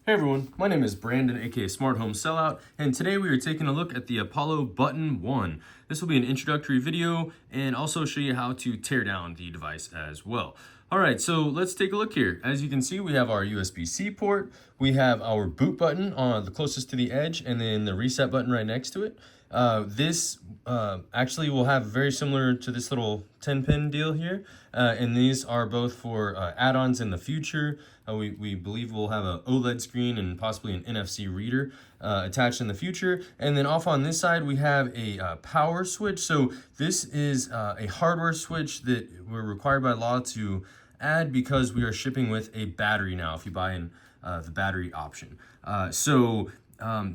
Hey everyone, my name is Brandon, aka Smart Home Sellout, and today we are taking a look at the Apollo BTN-1. This will be an introductory video and also show you how to tear down the device as well. Alright, so let's take a look here. As you can see, we have our USB-C port, we have our boot button on the closest to the edge, and then the reset button right next to it. This actually will have very similar to this little 10-pin deal here, and these are both for add-ons in the future. We believe we'll have an OLED screen and possibly an NFC reader attached in the future. And then off on this side, we have a power switch. So this is a hardware switch that we're required by law to add because we are shipping with a battery now if you buy in the battery option.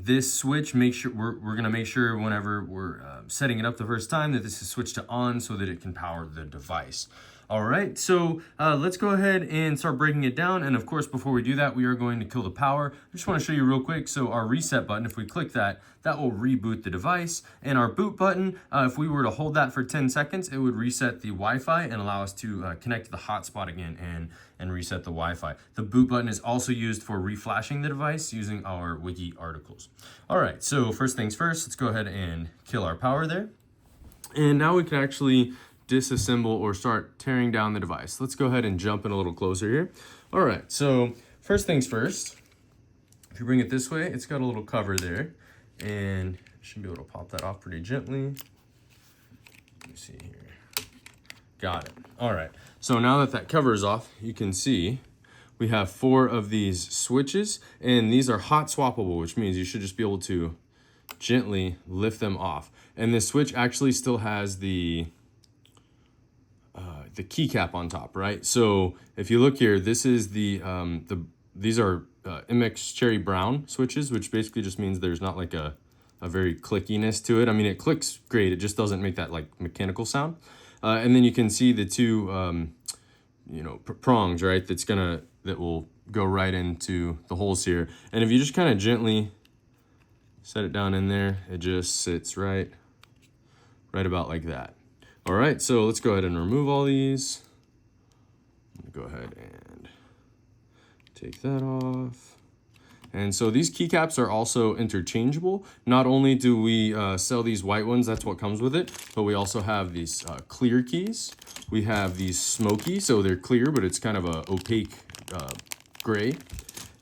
This switch, make sure we're gonna make sure whenever we're setting it up the first time that this is switched to on so that it can power the device. All right, so let's go ahead and start breaking it down. And of course, before we do that, we are going to kill the power. I just want to show you real quick. So our reset button, if we click that, that will reboot the device. And our boot button, if we were to hold that for 10 seconds, it would reset the Wi-Fi and allow us to connect to the hotspot again and reset the Wi-Fi. The boot button is also used for reflashing the device using our wiki articles. All right, so first things first, let's go ahead and kill our power there. And now we can actually disassemble or start tearing down the device. Let's go ahead and jump in a little closer here. All right, so first things first, if you bring it this way, it's got a little cover there, and you should be able to pop that off pretty gently. Let me see here. Got it. All right, so now that that cover is off, you can see we have 4 of these switches, and these are hot swappable, which means you should just be able to gently lift them off. And this switch actually still has the keycap on top, right? So if you look here, this is these are MX Cherry Brown switches, which basically just means there's not like a very clickiness to it. I mean, it clicks great. It just doesn't make that like mechanical sound. And then you can see the 2, prongs, right? That will go right into the holes here. And if you just kind of gently set it down in there, it just sits right about like that. All right, so let's go ahead and remove all these. Go ahead and take that off. And so these keycaps are also interchangeable. Not only do we sell these white ones, that's what comes with it, but we also have these clear keys. We have these smoky, so they're clear, but it's kind of a opaque gray.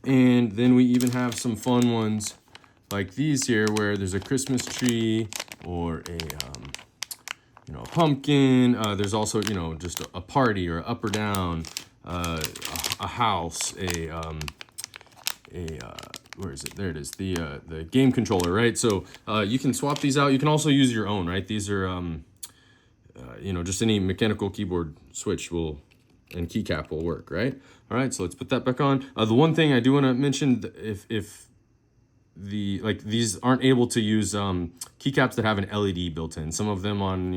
And then we even have some fun ones like these here where there's a Christmas tree or a pumpkin. There's also, just a party or up or down, a house, where is it? There it is, the game controller, right? So you can swap these out. You can also use your own, right? These are, just any mechanical keyboard switch and keycap will work, right? All right, so let's put that back on. The one thing I do want to mention, if these aren't able to use keycaps that have an LED built in. Some of them on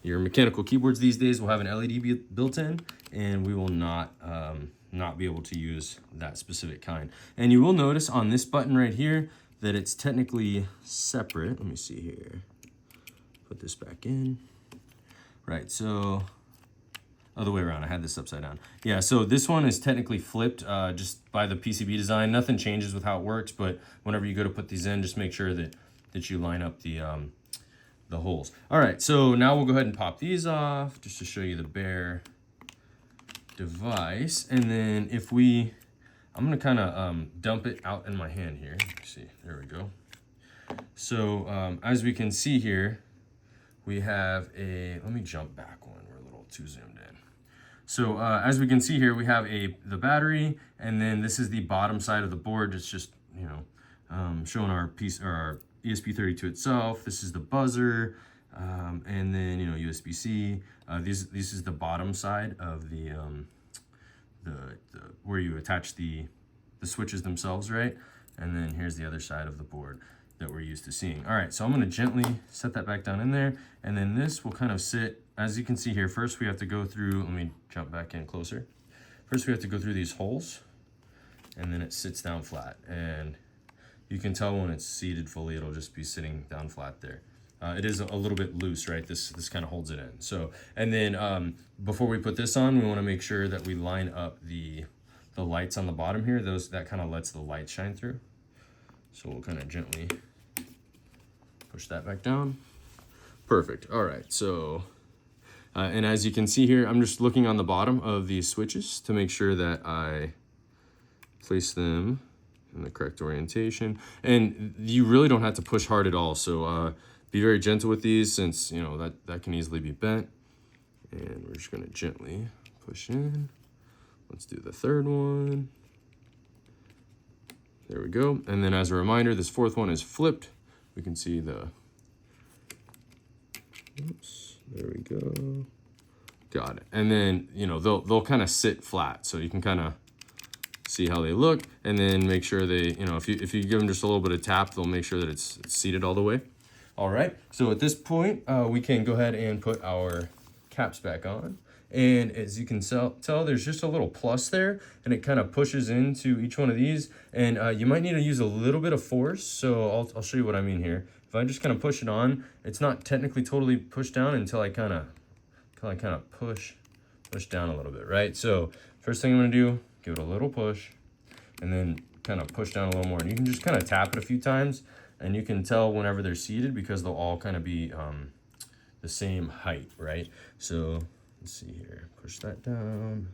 your mechanical keyboards these days will have an LED built in, and we will not be able to use that specific kind. And you will notice on this button right here that it's technically separate. Let me see here. Put this back in. Right, so other way around, I had this upside down. Yeah, so this one is technically flipped just by the PCB design. Nothing changes with how it works, but whenever you go to put these in, just make sure that you line up the holes. All right, so now we'll go ahead and pop these off just to show you the bare device. And then I'm gonna kind of dump it out in my hand here. Let's see, there we go. So as we can see here, we have let me jump back one, we're a little too zoomed in. So as we can see here, we have the battery, and then this is the bottom side of the board. It's just, showing our our ESP32 itself. This is the buzzer, and then, USB-C. This is the bottom side of the where you attach the switches themselves, right? And then here's the other side of the board that we're used to seeing. All right, so I'm gonna gently set that back down in there, and then this will kind of sit. As you can see here, first we have to go through, let me jump back in closer. First we have to go through these holes, and then it sits down flat. And you can tell when it's seated fully, it'll just be sitting down flat there. It is a little bit loose, right? This kind of holds it in. So, and then before we put this on, we wanna make sure that we line up the the lights on the bottom here, that kind of lets the light shine through. So we'll kind of gently push that back down. Perfect. All right, so, and as you can see here, I'm just looking on the bottom of these switches to make sure that I place them in the correct orientation. And you really don't have to push hard at all. So be very gentle with these, since, you know, that can easily be bent. And we're just gonna gently push in. Let's do the third one. There we go. And then as a reminder, this fourth one is flipped. We can see the, oops, there we go. Got it. And then, you know, they'll kind of sit flat. So you can kind of see how they look, and then make sure they, you know, if you give them just a little bit of tap, they'll make sure that it's seated all the way. All right. So at this point, we can go ahead and put our caps back on. And as you can tell, there's just a little plus there, and it kind of pushes into each one of these. And you might need to use a little bit of force. So I'll show you what I mean here. If I just kind of push it on, it's not technically totally pushed down until I kind of push down a little bit, right? So first thing I'm gonna do, give it a little push, and then kind of push down a little more. And you can just kind of tap it a few times, and you can tell whenever they're seated because they'll all kind of be the same height, right? So let's see here, push that down,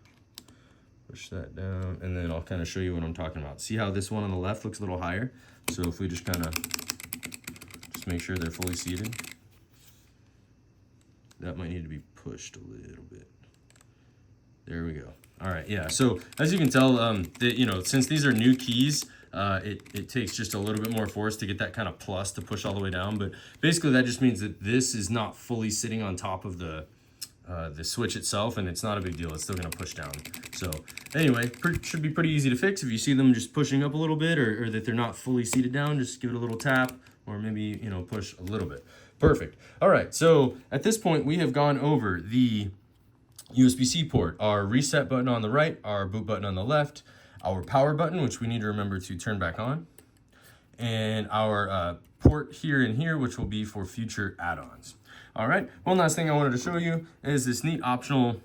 and then I'll kind of show you what I'm talking about. See how this one on the left looks a little higher? So if we just kind of just make sure they're fully seated, that might need to be pushed a little bit. There we go. All right, yeah. So as you can tell, you know, since these are new keys, it takes just a little bit more force to get that kind of plus to push all the way down. But basically, that just means that this is not fully sitting on top of the switch itself, and it's not a big deal. It's still going to push down. So anyway, should be pretty easy to fix. If you see them just pushing up a little bit, or that they're not fully seated down, just give it a little tap, or maybe, you know, push a little bit. Perfect. All right. So at this point, we have gone over the USB-C port, our reset button on the right, our boot button on the left, our power button, which we need to remember to turn back on, and our port here and here, which will be for future add-ons. All right, one last thing I wanted to show you is this neat optional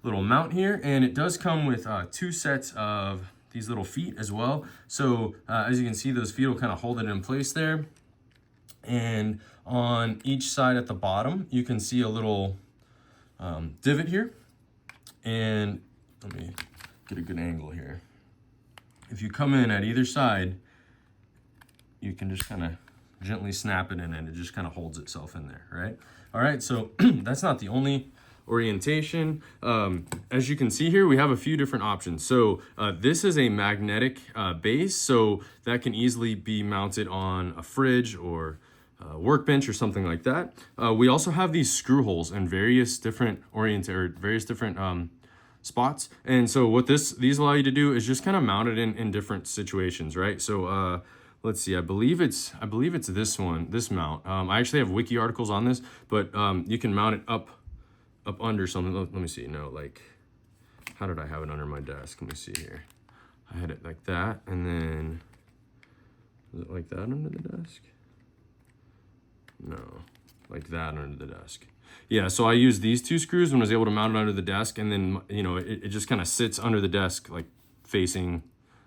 little mount here, and it does come with 2 sets of these little feet as well. So as you can see, those feet will kind of hold it in place there. And on each side at the bottom, you can see a little divot here. And let me get a good angle here. If you come in at either side, you can just kind of gently snap it in, and it just kind of holds itself in there, right? All right, so that's not the only orientation. As you can see here, we have a few different options. So this is a magnetic base, so that can easily be mounted on a fridge or workbench or something like that. We also have these screw holes in various different spots. And so what these allow you to do is just kind of mount it in different situations, right? So let's see, I believe it's this one, this mount. I actually have wiki articles on this, but you can mount it up under something. Let me see. No, like, how did I have it under my desk? Let me see here. I had it like that, and then was it like that under the desk? No, like that under the desk. Yeah, so I used these 2 screws and was able to mount it under the desk, and then, you know, it just kind of sits under the desk, like facing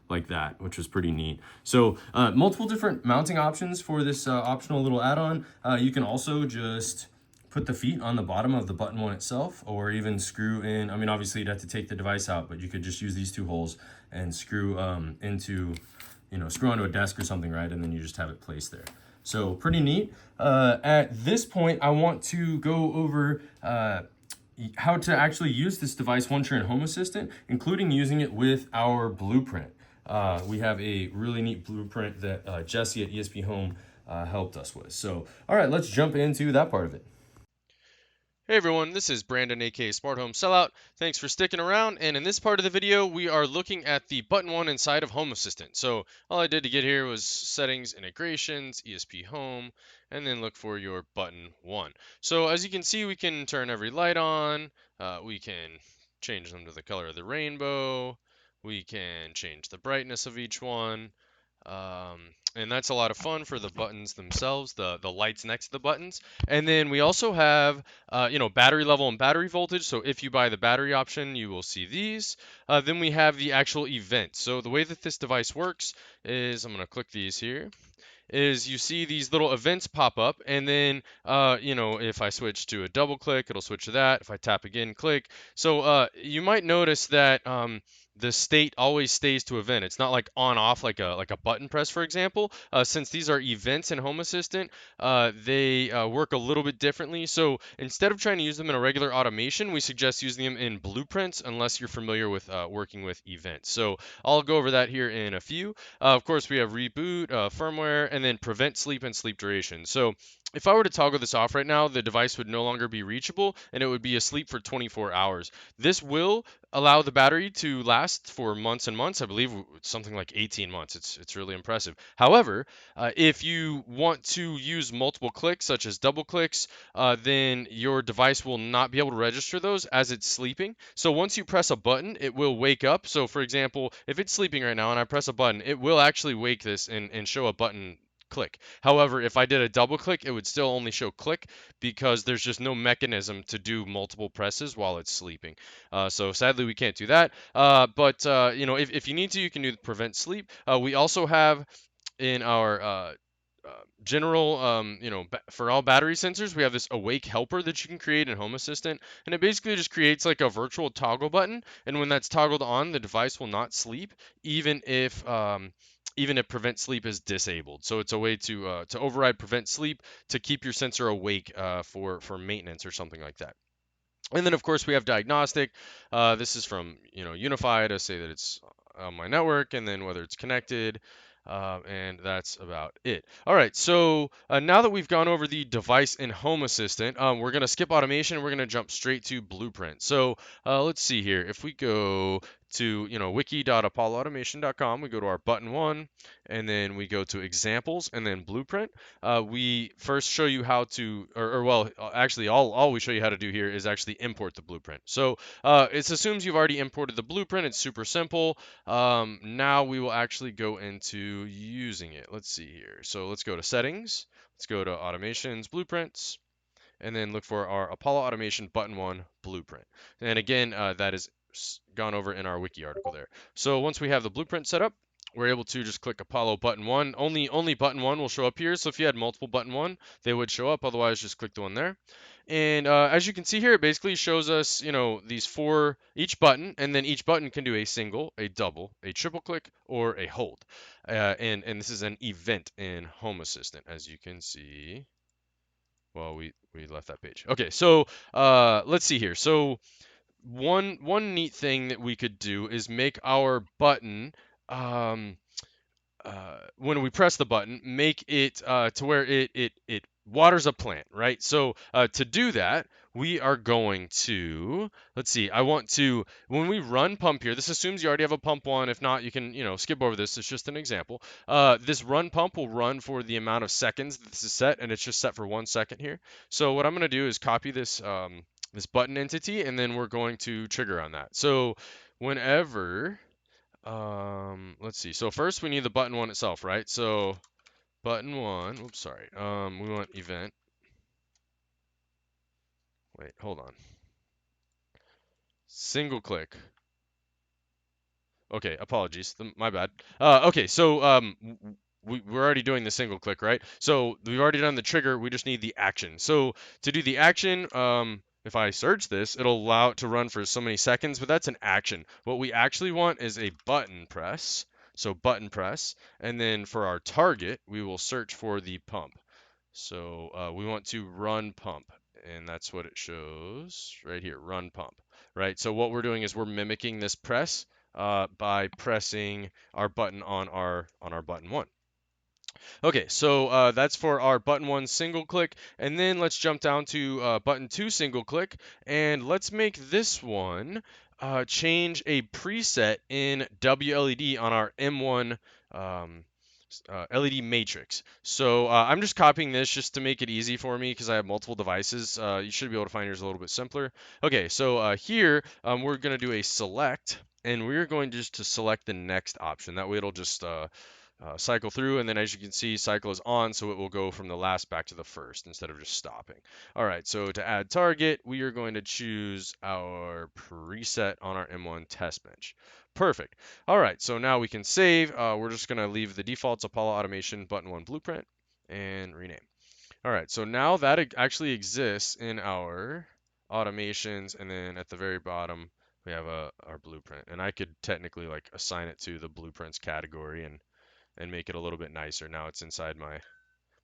like that, which was pretty neat. So multiple different mounting options for this optional little add-on. You can also just put the feet on the bottom of the button one itself, or even screw in, I mean, obviously you'd have to take the device out, but you could just use these 2 holes and screw into, you know, screw onto a desk or something, right? And then you just have it placed there. So pretty neat. At this point, I want to go over how to actually use this device once you're in Home Assistant, including using it with our blueprint. We have a really neat blueprint that Jesse at ESP Home helped us with. So, all right, let's jump into that part of it. Hey everyone, this is Brandon, aka Smart Home Sellout. Thanks for sticking around, and in this part of the video, we are looking at the button one inside of Home Assistant. So all I did to get here was settings, integrations, ESP Home, and then look for your button one. So as you can see, we can turn every light on, we can change them to the color of the rainbow, we can change the brightness of each one, And that's a lot of fun for the buttons themselves, the lights next to the buttons. And then we also have, battery level and battery voltage. So if you buy the battery option, you will see these. Then we have the actual event. So the way that this device works is, I'm going to click these here, is you see these little events pop up, and then if I switch to a double click, it'll switch to that. If I tap again, click. So you might notice that the state always stays to event. It's not like on off like a button press, for example. Since these are events in Home Assistant, they work a little bit differently. So instead of trying to use them in a regular automation, we suggest using them in blueprints unless you're familiar with working with events. So I'll go over that here in a few. Of course, we have reboot, firmware, and then prevent sleep and sleep duration. So if I were to toggle this off right now, the device would no longer be reachable and it would be asleep for 24 hours. This will allow the battery to last for months and months. I believe it's something like 18 months. It's really impressive. However, if you want to use multiple clicks, such as double clicks, then your device will not be able to register those as it's sleeping. So once you press a button, it will wake up. So for example, if it's sleeping right now and I press a button, it will actually wake this and show a button click. However, if I did a double click, it would still only show click because there's just no mechanism to do multiple presses while it's sleeping. So sadly, we can't do that. But if you need to, you can do prevent sleep. We also have in our general, for all battery sensors, we have this awake helper that you can create in Home Assistant, and it basically just creates like a virtual toggle button, and when that's toggled on, the device will not sleep, even if prevent sleep is disabled. So it's a way to override prevent sleep to keep your sensor awake for maintenance or something like that. And then of course we have diagnostic. This is from Unify to say that it's on my network, and then whether it's connected. And that's about it. All right, so now that we've gone over the device and Home Assistant, we're going to skip automation and we're going to jump straight to Blueprint. So let's see here. If we go to wiki.apolloautomation.com, we go to our button one, and then we go to examples and then Blueprint. We first show you how to, actually, all we show you how to do here is actually import the blueprint. So it assumes you've already imported the blueprint. It's super simple. Now we will actually go into using it. Let's see here. So let's go to settings. Let's go to automations, blueprints, and then look for our Apollo Automation button one blueprint. And again, that is gone over in our wiki article there. So once we have the blueprint set up, we're able to just click Apollo button one. Only button one will show up here. So if you had multiple button one, they would show up. Otherwise, just click the one there. And as you can see here, it basically shows us, these four, each button, and then each button can do a single, a double, a triple click, or a hold. And this is an event in Home Assistant, as you can see. Well, we left that page. Okay, so let's see here. So one neat thing that we could do is make our button, when we press the button, make it to where it waters a plant, right? So to do that, we are going to, let's see, I want to, when we run pump here, this assumes you already have a pump one. If not, you can, skip over this. It's just an example. This run pump will run for the amount of seconds that this is set, and it's just set for 1 second here. So what I'm going to do is copy this button entity, and then we're going to trigger on that. So whenever let's see. So first we need the button one itself, right? So button one, oops, sorry. We want event. Wait, hold on. Single click. Okay, apologies. My bad. Okay, so we're already doing the single click, right? So we've already done the trigger. We just need the action. So to do the action, if I search this, it'll allow it to run for so many seconds, but that's an action. What we actually want is a button press. So button press, and then for our target, we will search for the pump. So we want to run pump, and that's what it shows right here, run pump, right? So what we're doing is we're mimicking this press by pressing our button on our button one. Okay, so that's for our button one single click, and then let's jump down to button two single click, and let's make this one change a preset in WLED on our M1 LED matrix. So I'm just copying this just to make it easy for me because I have multiple devices. You should be able to find yours a little bit simpler. Okay, so here we're going to do a select, and we're going just to select the next option. That way it'll just cycle through, and then as you can see, cycle is on, so it will go from the last back to the first instead of just stopping. All right, so to add target, we are going to choose our preset on our M1 test bench. Perfect. All right, so now we can save. We're just going to leave the defaults Apollo Automation button 1 blueprint and rename. All right, so now that actually exists in our automations, and then at the very bottom, we have our blueprint. And I could technically like assign it to the blueprints category and make it a little bit nicer. Now it's inside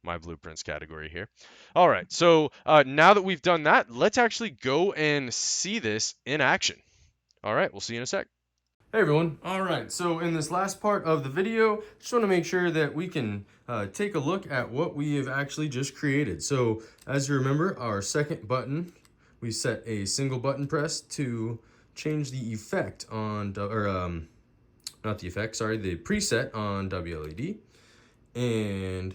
my blueprints category here. All right, so now that we've done that, let's actually go and see this in action. All right, we'll see you in a sec. Hey everyone. All right, so in this last part of the video, just want to make sure that we can take a look at what we have actually just created. So as you remember, our second button, we set a single button press to change the effect on, not the effect, sorry, the preset on WLED. And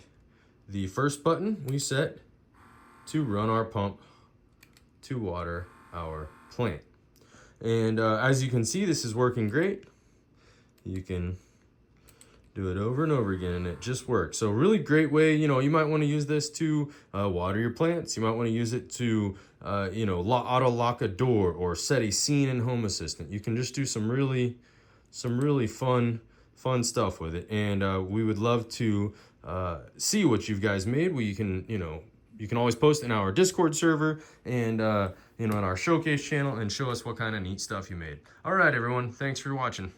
the first button we set to run our pump to water our plant. And as you can see, this is working great. You can do it over and over again and it just works. So really great way, you know, you might want to use this to water your plants. You might want to use it to, auto lock a door or set a scene in Home Assistant. You can just do some really fun stuff with it. And we would love to see what you guys made. You can always post in our Discord server and, in our showcase channel and show us what kind of neat stuff you made. All right, everyone. Thanks for watching.